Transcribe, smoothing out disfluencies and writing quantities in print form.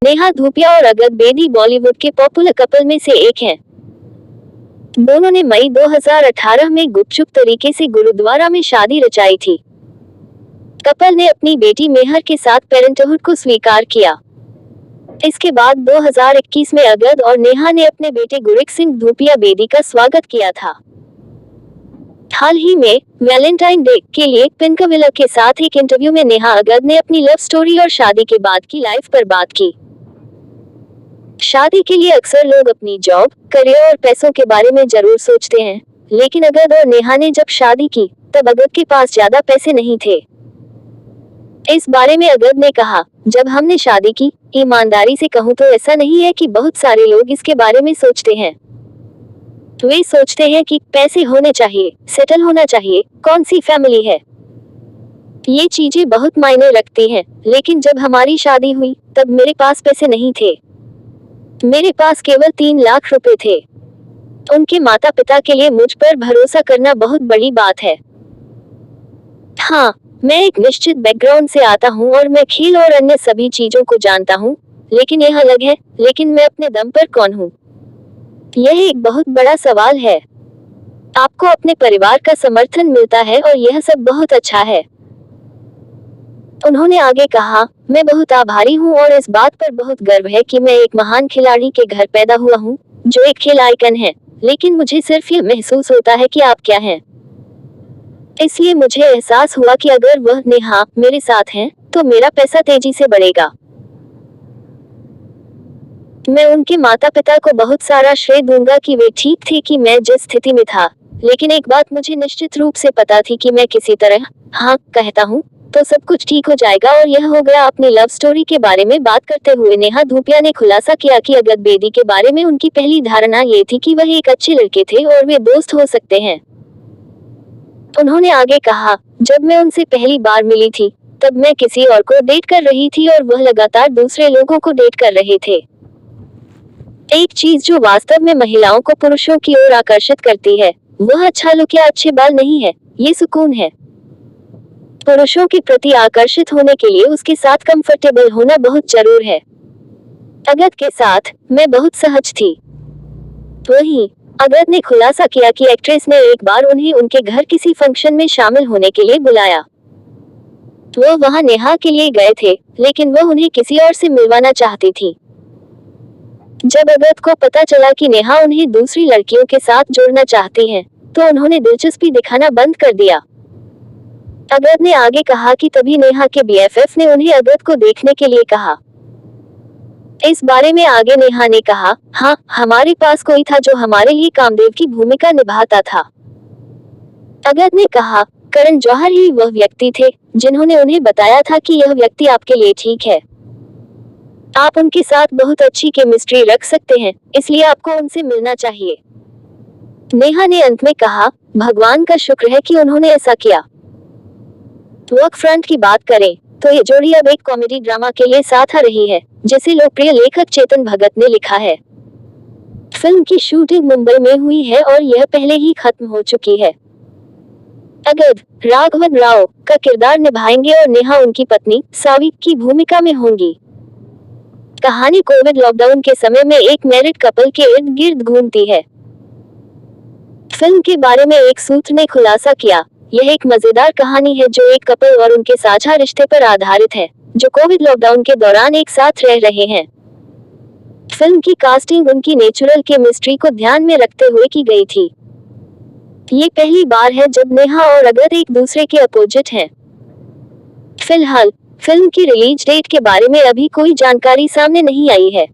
नेहा धूपिया और अगद बेदी बॉलीवुड के popular couple में से एक हैं। दोनों ने मई 2018 में गुपचुप तरीके से गुरुद्वारा में शादी रचाई थी। कपल ने अपनी बेटी मेहर के साथ पेरेंटहुड को स्वीकार किया। इसके बाद 2021 में अगद और नेहा ने अपने बेटे गुरिक सिंह धूपिया बेदी का स्वागत किया था। हाल ही में वैलेंटाइन डे के लिए पिंकविला के साथ एक इंटरव्यू में नेहा अगद ने अपनी लव स्टोरी और शादी के बाद की लाइफ पर बात की। शादी के लिए अक्सर लोग अपनी जॉब, करियर और पैसों के बारे में जरूर सोचते हैं, लेकिन अगद और नेहा ने जब शादी की तब अगद के पास ज्यादा पैसे नहीं थे। इस बारे में अगद ने कहा, जब हमने शादी की, ईमानदारी से कहूँ तो ऐसा नहीं है कि बहुत सारे लोग इसके बारे में सोचते हैं। वे सोचते हैं कि पैसे होने चाहिए, सेटल होना चाहिए, कौन सी फैमिली है, ये चीजें बहुत मायने रखती हैं। लेकिन जब हमारी शादी हुई तब मेरे पास पैसे नहीं थे, मेरे पास केवल 3 लाख रुपए थे। उनके माता पिता के लिए मुझ पर भरोसा करना बहुत बड़ी बात है। हाँ, मैं एक निश्चित बैकग्राउंड से आता हूँ और मैं खेल और अन्य सभी चीजों को जानता हूँ, लेकिन यह अलग है। लेकिन मैं अपने दम पर कौन हूँ, यह एक बहुत बड़ा सवाल है। आपको अपने परिवार का समर्थन मिलता है और यह सब बहुत अच्छा है। उन्होंने आगे कहा, मैं बहुत आभारी हूँ और इस बात पर बहुत गर्व है कि मैं एक महान खिलाड़ी के घर पैदा हुआ हूँ, जो एक खेल आइकन है। लेकिन मुझे सिर्फ यह महसूस होता है कि आप क्या हैं। इसलिए मुझे एहसास हुआ कि अगर वह नेहा मेरे साथ हैं, तो मेरा पैसा तेजी से बढ़ेगा। मैं उनके माता पिता को बहुत सारा श्रेय दूंगा कि वे ठीक थे कि मैं जिस स्थिति में था। लेकिन एक बात मुझे निश्चित रूप से पता थी कि मैं किसी तरह हाँ कहता हूँ तो सब कुछ ठीक हो जाएगा, और यह हो गया। अपनी लव स्टोरी के बारे में बात करते हुए नेहा धूपिया ने खुलासा किया कि अगद बेदी के बारे में उनकी पहली धारणा ये थी कि वह एक अच्छे लड़के थे और वे दोस्त हो सकते हैं। उन्होंने आगे कहा, जब मैं उनसे पहली बार मिली थी तब मैं किसी और को डेट कर रही थी और वह लगातार दूसरे लोगों को डेट कर रहे थे। एक चीज जो वास्तव में महिलाओं को पुरुषों की ओर आकर्षित करती है, वह अच्छा लुक या अच्छे बाल नहीं है, ये सुकून है। पुरुषों के प्रति आकर्षित होने के लिए उसके साथ कंफर्टेबल होना बहुत जरूर है। अगद के साथ मैं बहुत सहज थी। वहीं अगद ने खुलासा किया कि एक्ट्रेस ने एक बार उन्हें उनके घर किसी फंक्शन में शामिल होने के लिए बुलाया। वह वहां नेहा के लिए गए थे, लेकिन वह उन्हें किसी और से मिलवाना चाहती थी। जब अगद को पता चला कि नेहा उन्हें दूसरी लड़कियों के साथ जोड़ना चाहती हैं, तो उन्होंने दिलचस्पी दिखाना बंद कर दिया। अगद ने आगे कहा कि तभी नेहा के बीएफएफ ने उन्हें अगद को देखने के लिए कहा। इस बारे में आगे नेहा ने कहा, हाँ, हमारे पास कोई था जो हमारे लिए कामदेव की भूमिका निभाता था। अगद ने कहा, करण जौहर ही वह व्यक्ति थे जिन्होंने उन्हें बताया था कि यह व्यक्ति आपके लिए ठीक है। आप उनके साथ बहुत अच्छी केमिस्ट्री रख सकते हैं, इसलिए आपको उनसे मिलना चाहिए। नेहा ने अंत में कहा, भगवान का शुक्र है कि उन्होंने ऐसा किया। वर्क फ्रंट की बात करें तो ये जोड़ी अब एक कॉमेडी ड्रामा के लिए साथ आ रही है, जिसे लोकप्रिय लेखक चेतन भगत ने लिखा है। फिल्म की शूटिंग मुंबई में हुई है और यह पहले ही खत्म हो चुकी है। अगद राघवन राव का किरदार निभाएंगे और नेहा उनकी पत्नी सावी की भूमिका में होंगी। कहानी कोविड लॉकडाउन के समय में एक मैरिड कपल के इर्द गिर्द घूमती है। फिल्म के बारे में एक सूत्र ने खुलासा किया, यह एक मजेदार कहानी है जो एक कपल और उनके साझा रिश्ते पर आधारित है, जो कोविड लॉकडाउन के दौरान एक साथ रह रहे हैं। फिल्म की कास्टिंग उनकी नेचुरल केमिस्ट्री को ध्यान में रखते हुए की गई थी। ये पहली बार है जब नेहा और अगद एक दूसरे के अपोजिट हैं। फिलहाल फिल्म की रिलीज डेट के बारे में अभी कोई जानकारी सामने नहीं आई है।